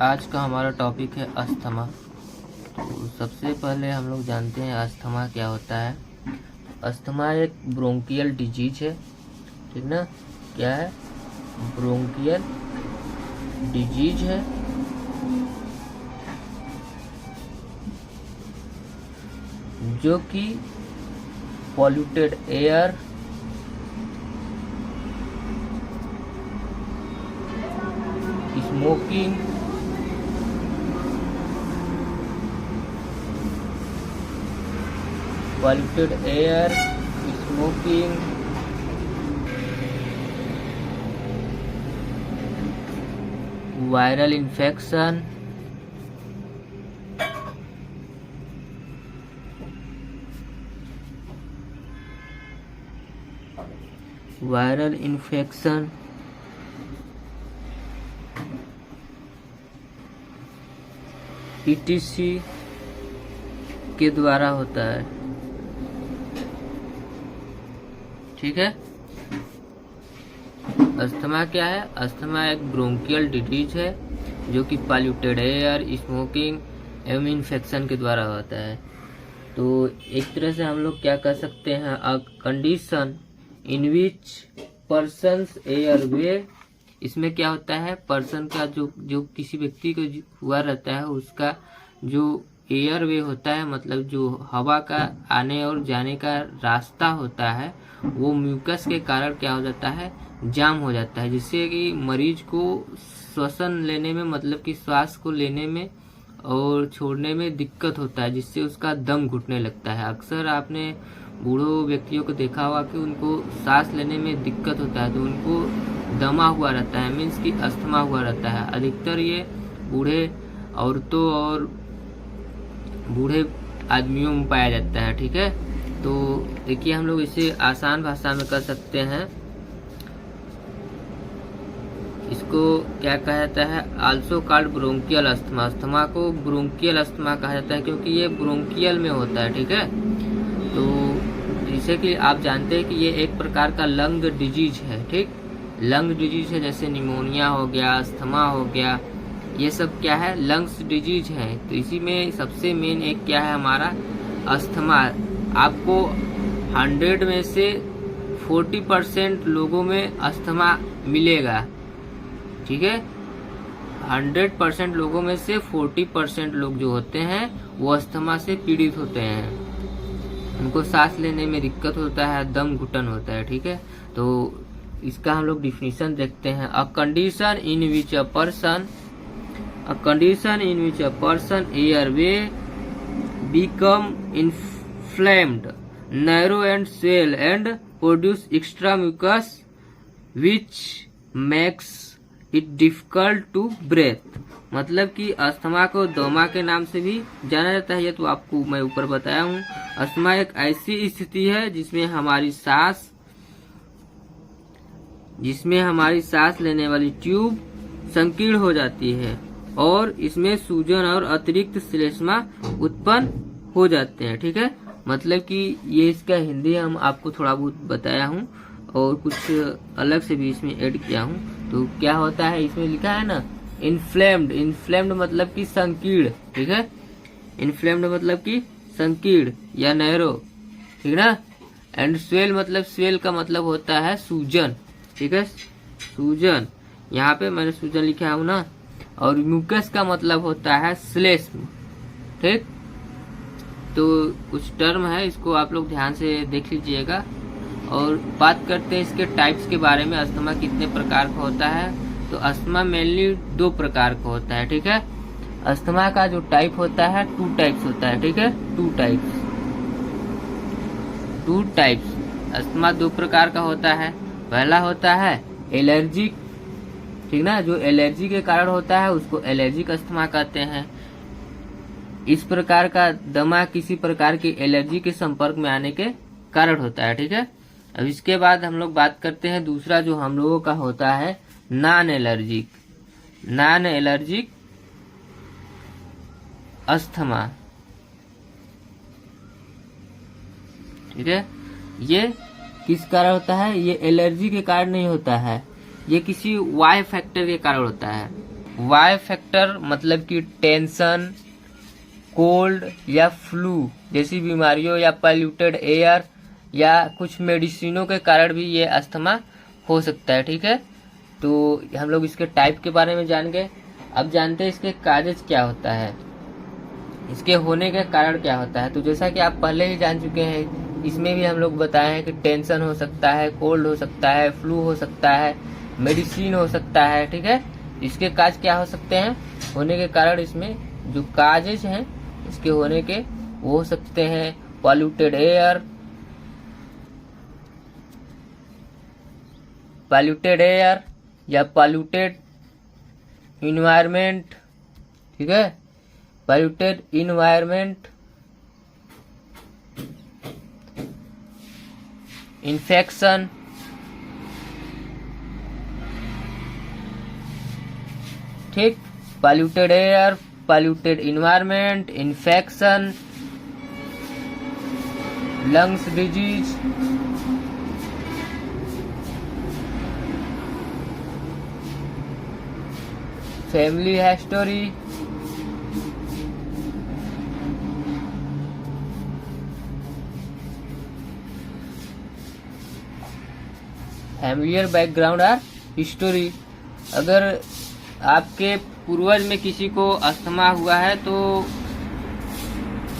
आज का हमारा टॉपिक है अस्थमा। तो सबसे पहले हम लोग जानते हैं अस्थमा क्या होता है। अस्थमा एक ब्रोंकियल डिजीज है, ठीक ना। क्या है? ब्रोंकियल डिजीज है जो कि polluted air, smoking, polluted air, smoking, viral infection, etc के द्वारा होता है, ठीक है। अस्थमा क्या है? अस्थमा एक ब्रोंकियल डिजीज है जो कि पॉल्यूटेड एयर, स्मोकिंग एवं इन्फेक्शन के द्वारा होता है। तो एक तरह से हम लोग क्या कर सकते हैं, a condition in which persons airway, इसमें क्या होता है, पर्सन का जो किसी व्यक्ति को हुआ रहता है उसका जो एयरवे होता है, मतलब जो हवा का आने और जाने का रास्ता होता है, वो म्यूकस के कारण क्या हो जाता है, जाम हो जाता है, जिससे कि मरीज को श्वसन लेने में, मतलब कि श्वास को लेने में और छोड़ने में दिक्कत होता है, जिससे उसका दम घुटने लगता है। अक्सर आपने बूढ़ों व्यक्तियों को देखा होगा कि उनको सांस लेने में दिक्कत होता है, तो उनको दमा हुआ रहता है, मीन्स कि अस्थमा हुआ रहता है। अधिकतर ये बूढ़े औरतों और बूढ़े आदमियों में पाया जाता है, ठीक है। तो देखिए हम लोग इसे आसान भाषा में कर सकते हैं। इसको क्या कहा जाता है, also called bronchial asthma. Asthma को ब्रोंकियल अस्थमा कहा जाता है क्योंकि ये ब्रोंकियल में होता है, ठीक है। तो जैसे कि आप जानते हैं कि ये एक प्रकार का लंग डिजीज है, ठीक। लंग डिजीज है, जैसे निमोनिया हो गया, अस्थमा हो गया, ये सब क्या है, लंग्स डिजीज है। तो इसी में सबसे मेन एक क्या है हमारा अस्थमा। आपको 100 में से 40% लोगों में अस्थमा मिलेगा, ठीक है। 100% लोगों में से 40% लोग जो होते हैं वो अस्थमा से पीड़ित होते हैं। उनको सांस लेने में दिक्कत होता है, दम घुटन होता है, ठीक है। तो इसका हम लोग डिफिनीशन देखते हैं। A condition in which a person airway become inflamed, narrow and swell and produce extra mucus which makes it difficult to breathe। मतलब कि अस्थमा को दमा के नाम से भी जाना जाता है, ये तो आपको मैं ऊपर बताया हूँ। अस्थमा एक ऐसी स्थिति है जिसमें हमारी सांस लेने वाली ट्यूब संकीर्ण हो जाती है और इसमें सूजन और अतिरिक्त श्लेष्मा उत्पन्न हो जाते हैं, ठीक है। मतलब कि ये इसका हिंदी हम आपको थोड़ा बहुत बताया हूँ और कुछ अलग से भी इसमें ऐड किया हूँ। तो क्या होता है, इसमें लिखा है ना इन्फ्लेम्ड मतलब कि संकीर्ण, ठीक है। इन्फ्लेम्ड मतलब कि संकीर्ण या नैरो, ठीक ना। एंड स्वेल मतलब, स्वेल का मतलब होता है सूजन, ठीक है, सूजन। यहाँ पे मैंने सूजन लिखा हूँ ना। और म्यूकस का मतलब होता है श्लेष्म, ठीक। तो कुछ टर्म है, इसको आप लोग ध्यान से देख लीजिएगा। और बात करते हैं इसके टाइप्स के बारे में, अस्थमा कितने प्रकार का होता है। तो अस्थमा मेनली 2 प्रकार का होता है, ठीक है। अस्थमा का जो टाइप होता है 2 टाइप्स होता है, ठीक है। 2 टाइप्स अस्थमा 2 प्रकार का होता है। पहला होता है एलर्जिक, ठीक ना, जो एलर्जी के कारण होता है उसको एलर्जिक अस्थमा कहते हैं। इस प्रकार का दमा किसी प्रकार की एलर्जी के संपर्क में आने के कारण होता है, ठीक है। अब इसके बाद हम लोग बात करते हैं दूसरा जो हम लोगों का होता है नॉन एलर्जिक अस्थमा, ठीक है। ये किस कारण होता है, ये एलर्जी के कारण नहीं होता है, ये किसी वाई फैक्टर के कारण होता है। वाई फैक्टर मतलब कि टेंशन, कोल्ड या फ्लू जैसी बीमारियों या पॉल्यूटेड एयर या कुछ मेडिसिनों के कारण भी ये अस्थमा हो सकता है। ठीक है, तो हम लोग इसके टाइप के बारे में जान गए। अब जानते हैं इसके काजेज क्या होता है, इसके होने का कारण क्या होता है। तो जैसा कि आप पहले ही जान चुके हैं, इसमें भी हम लोग बताए हैं कि टेंशन हो सकता है, कोल्ड हो सकता है, फ्लू हो सकता है, मेडिसिन हो सकता है। ठीक है, इसके काज क्या हो सकते हैं, होने के कारण इसमें जो काजेज हैं इसके होने के वो हो सकते हैं पॉल्यूटेड एयर या पॉल्यूटेड इन्वायरमेंट। ठीक है, पॉल्यूटेड इन्वायरमेंट, इन्फेक्शन, ठीक, polluted air, polluted environment, infection, lungs disease, family history, familiar background और हिस्टोरी। अगर आपके पूर्वज में किसी को अस्थमा हुआ है तो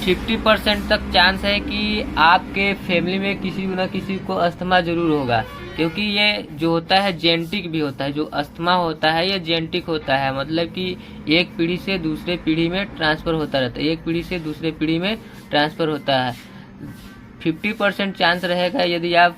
50% तक चांस है कि आपके फैमिली में किसी न किसी को अस्थमा जरूर होगा, क्योंकि ये जो होता है जेनेटिक भी होता है। जो अस्थमा होता है ये जेनेटिक होता है, मतलब कि एक पीढ़ी से दूसरे पीढ़ी में ट्रांसफर होता रहता है, एक पीढ़ी से दूसरे पीढ़ी में ट्रांसफर होता है। 50% चांस रहेगा यदि आप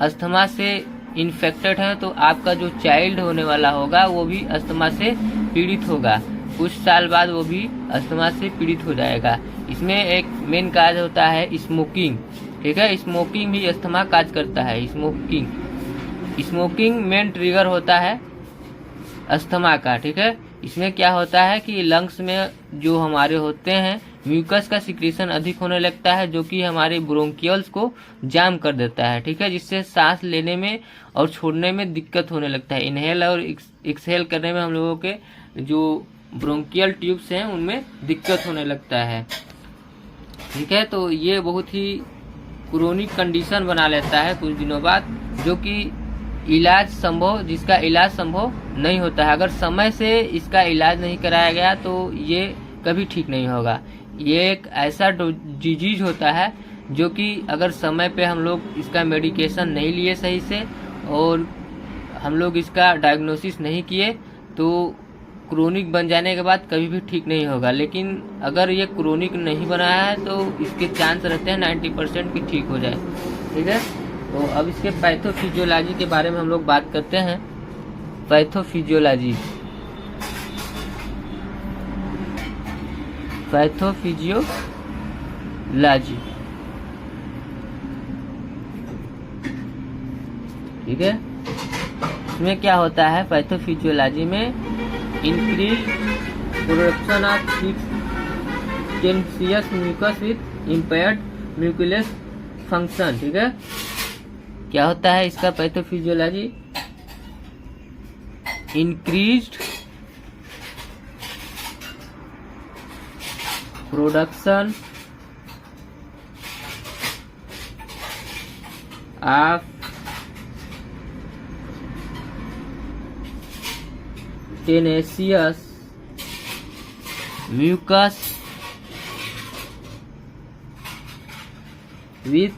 अस्थमा से इन्फेक्टेड है तो आपका जो चाइल्ड होने वाला होगा वो भी अस्थमा से पीड़ित होगा, कुछ साल बाद वो भी अस्थमा से पीड़ित हो जाएगा। इसमें एक मेन काज होता है स्मोकिंग। ठीक है, स्मोकिंग भी अस्थमा काज करता है। स्मोकिंग मेन ट्रिगर होता है अस्थमा का। ठीक है, इसमें क्या होता है कि लंग्स में जो हमारे होते हैं म्यूकस का सिक्रेशन अधिक होने लगता है, जो कि हमारे ब्रोंकियल्स को जाम कर देता है। ठीक है, जिससे सांस लेने में और छोड़ने में दिक्कत होने लगता है। इनहेल और एक्सहेल करने में हम लोगों के जो ब्रोंकियल ट्यूब्स हैं उनमें दिक्कत होने लगता है। ठीक है, तो ये बहुत ही क्रोनिक कंडीशन बना लेता है कुछ दिनों बाद, जो कि जिसका इलाज संभव नहीं होता है। अगर समय से इसका इलाज नहीं कराया गया तो ये कभी ठीक नहीं होगा। ये एक ऐसा डिजीज होता है जो कि अगर समय पे हम लोग इसका मेडिकेशन नहीं लिए सही से और हम लोग इसका डायग्नोसिस नहीं किए तो क्रोनिक बन जाने के बाद कभी भी ठीक नहीं होगा। लेकिन अगर ये क्रोनिक नहीं बनाया है तो इसके चांस रहते हैं 90% कि ठीक हो जाए। ठीक है, तो अब इसके पैथोफिजियोलॉजी के बारे में हम लोग बात करते हैं। पैथोफिजियोलॉजी ठीक है, इसमें क्या होता है पैथोफिजियोलॉजी में increase production of conscious mucus with impaired mucous function. ठीक है, क्या होता है इसका pathophysiology, increased production of tenacious mucus with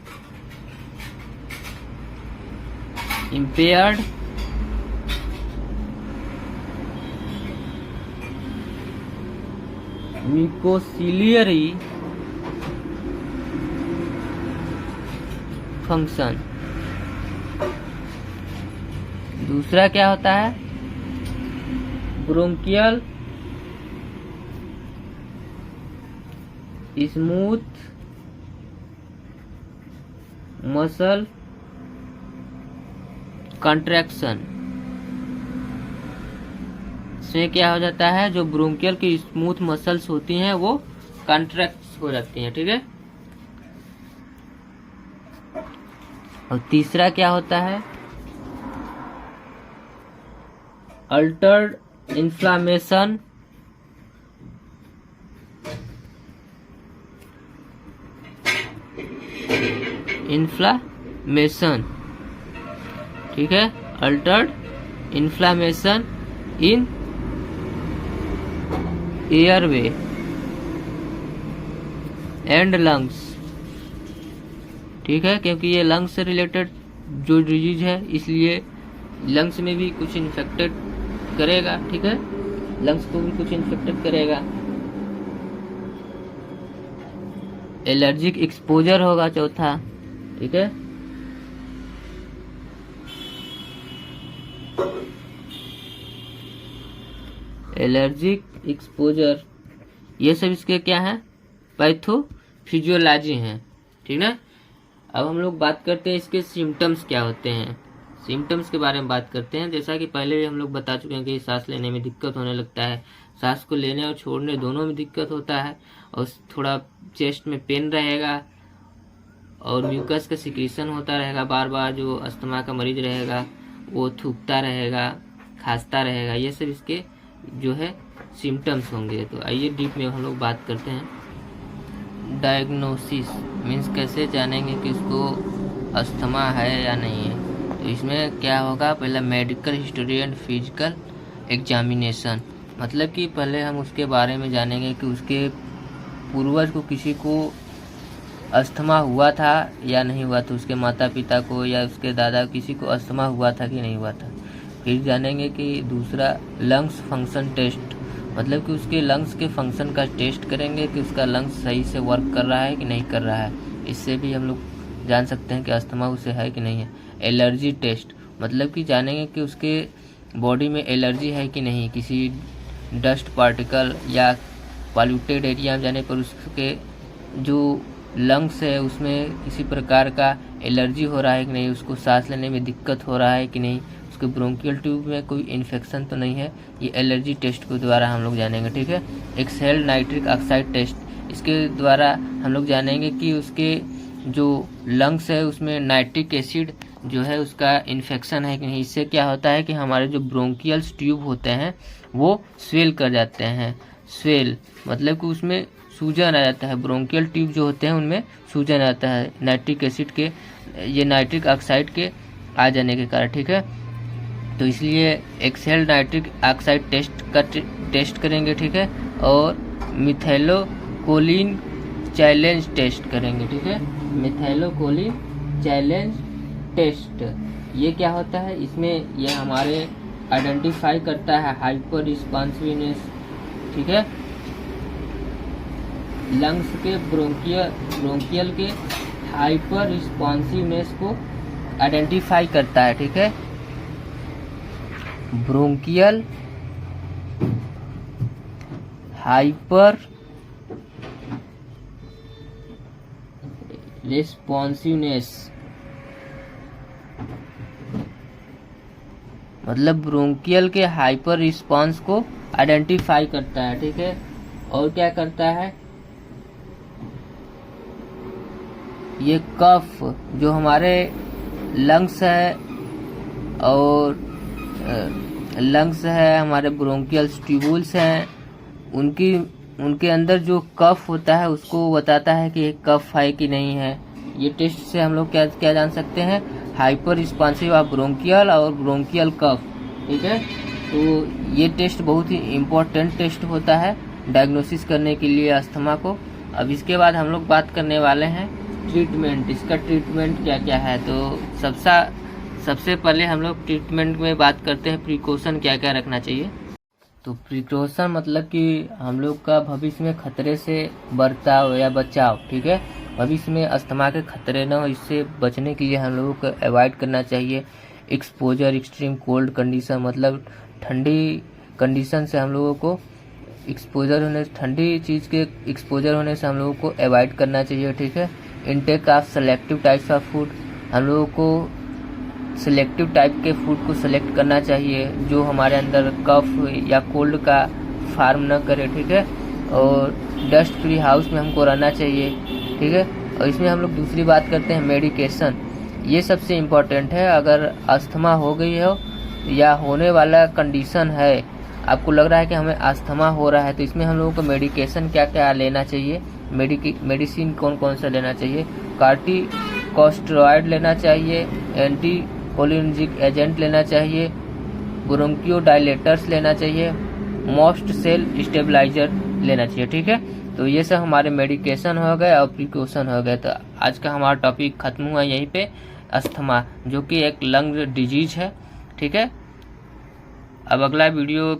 impaired mucociliary function. दूसरा क्या होता है ब्रोंकियल स्मूथ मसल कंट्रैक्शन। इसमें क्या हो जाता है जो ब्रोंकियल की स्मूथ मसल्स होती हैं वो कंट्रैक्ट हो जाती हैं। ठीक है, और तीसरा क्या होता है अल्टर्ड इन्फ्लामेशन ठीक है, Altered inflammation in airway and lungs, ठीक है, क्योंकि ये लंग्स से रिलेटेड जो डिजीज है इसलिए लंग्स में भी कुछ इन्फेक्टेड करेगा, ठीक है, लंग्स को भी कुछ इन्फेक्टेड करेगा। एलर्जिक एक्सपोजर होगा चौथा, ठीक है, एलर्जिक एक्सपोजर, ये सब इसके क्या है, पैथोफिजियोलॉजी हैं, ठीक ना। अब हम लोग बात करते हैं इसके सिम्टम्स क्या होते हैं, सिम्टम्स के बारे में बात करते हैं। जैसा कि पहले भी हम लोग बता चुके हैं कि सांस लेने में दिक्कत होने लगता है, सांस को लेने और छोड़ने दोनों में दिक्कत होता है, और थोड़ा चेस्ट में पेन रहेगा, और म्यूकस का सिक्रीशन होता रहेगा बार बार। जो अस्थमा का मरीज रहेगा वो थूकता रहेगा, खांसता रहेगा, ये सब इसके जो है सिम्टम्स होंगे। तो आइए डीप में हम लोग बात करते हैं। डायग्नोसिस मीन्स कैसे जानेंगे कि इसको अस्थमा है या नहीं है। तो इसमें क्या होगा, पहला medical history and physical examination, मतलब कि पहले हम उसके बारे में जानेंगे कि उसके पूर्वज को किसी को अस्थमा हुआ था या नहीं हुआ था, उसके माता पिता को या उसके दादा किसी को अस्थमा हुआ था कि नहीं हुआ था। फिर जानेंगे कि दूसरा लंग्स फंक्शन टेस्ट, मतलब कि उसके लंग्स के फंक्शन का टेस्ट करेंगे कि उसका लंग्स सही से वर्क कर रहा है कि नहीं कर रहा है, इससे भी हम लोग जान सकते हैं कि अस्थमा उसे है कि नहीं है। एलर्जी टेस्ट, मतलब कि जानेंगे कि उसके बॉडी में एलर्जी है कि नहीं, किसी डस्ट पार्टिकल या पॉल्यूटेड एरिया में जाने पर उसके जो लंग्स है उसमें किसी प्रकार का एलर्जी हो रहा है कि नहीं, उसको सांस लेने में दिक्कत हो रहा है कि नहीं, उसके ब्रोंकियल ट्यूब में कोई इन्फेक्शन तो नहीं है, ये एलर्जी टेस्ट के द्वारा हम लोग जानेंगे, ठीक है। एक्सहेल्ड नाइट्रिक ऑक्साइड टेस्ट, इसके द्वारा हम लोग जानेंगे कि उसके जो लंग्स है उसमें नाइट्रिक एसिड जो है उसका इन्फेक्शन है कि नहीं। इससे क्या होता है कि हमारे जो ब्रोंकियल्स ट्यूब होते हैं वो स्वेल कर जाते हैं। स्वेल मतलब कि उसमें सूजन आ जाता है, ब्रोंकियल ट्यूब जो होते हैं उनमें सूजन आता है नाइट्रिक एसिड के, ये नाइट्रिक ऑक्साइड के आ जाने के कारण, ठीक है। तो इसलिए एक्सेल नाइट्रिक ऑक्साइड टेस्ट करेंगे, ठीक है, और मिथाइलोकोलिन चैलेंज टेस्ट करेंगे, ठीक है, मिथाइलोकोलिन चैलेंज टेस्ट। ये क्या होता है, इसमें ये हमारे आइडेंटिफाई करता है हाइपर रिस्पॉन्सिवनेस, ठीक है, लंग्स के ब्रोंकियल के हाइपर रिस्पॉन्सिवनेस को आइडेंटिफाई करता है, ठीक है। ब्रोंकियल हाइपर रिस्पॉन्सिवनेस मतलब ब्रोंकियल के हाइपर रिस्पॉन्स को आइडेंटिफाई करता है, ठीक है। और क्या करता है, ये कफ जो हमारे लंग्स है और लंग्स है, हमारे ब्रोंकियल्स ट्यूबुल्स हैं, उनके अंदर जो कफ होता है उसको बताता है कि कफ है कि नहीं है। ये टेस्ट से हम लोग क्या जान सकते हैं, हाइपर रिस्पॉन्सिव ऑफ ब्रोंकियल और ब्रोंकियल कफ, ठीक है। तो ये टेस्ट बहुत ही इम्पोर्टेंट टेस्ट होता है डायग्नोसिस करने के लिए अस्थमा को। अब इसके बाद हम लोग बात करने वाले हैं ट्रीटमेंट, इसका ट्रीटमेंट क्या क्या है। तो सबसे पहले हम लोग ट्रीटमेंट में बात करते हैं प्रिकॉशन क्या क्या रखना चाहिए। तो प्रिकॉशन मतलब कि हम लोग का भविष्य में खतरे से बर्ताव या बचाव, ठीक है, भविष्य में अस्थमा के खतरे न हो, इससे बचने के लिए हम लोगों को अवॉइड करना चाहिए एक्सपोजर एक्सट्रीम कोल्ड कंडीशन, मतलब ठंडी कंडीशन से हम लोगों को एक्सपोजर होने, ठंडी चीज़ के एक्सपोजर होने से हम लोगों को अवॉइड करना चाहिए, ठीक है। Intake of selective types of food, हम लोगों को सिलेक्टिव टाइप के फूड को सिलेक्ट करना चाहिए जो हमारे अंदर कफ या कोल्ड का फार्म न करे, ठीक है। और डस्ट फ्री हाउस में हमको रहना चाहिए, ठीक है। और इसमें हम लोग दूसरी बात करते हैं मेडिकेशन, ये सबसे इम्पोर्टेंट है। अगर अस्थमा हो गई हो या होने वाला कंडीशन है आपको लग रहा है कि हमें अस्थमा हो रहा है, तो इसमें हम लोगों को मेडिकेशन क्या क्या लेना चाहिए, मेडिसिन कौन कौन सा लेना चाहिए। कॉर्टिकोस्टेरॉइड लेना चाहिए, एंटी कोलिनर्जिक एजेंट लेना चाहिए, ब्रोंकियोडायलेटर्स लेना चाहिए, मोस्ट सेल स्टेबलाइजर लेना चाहिए। ठीक है, तो ये सब हमारे मेडिकेशन हो गए और प्रिकॉशन हो गए। तो आज का हमारा टॉपिक खत्म हुआ यहीं पे, अस्थमा जो कि एक लंग डिजीज है। ठीक है, अब अगला वीडियो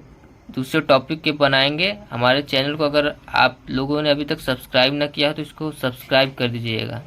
दूसरे टॉपिक के बनाएंगे। हमारे चैनल को अगर आप लोगों ने अभी तक सब्सक्राइब ना किया है तो इसको सब्सक्राइब कर दीजिएगा।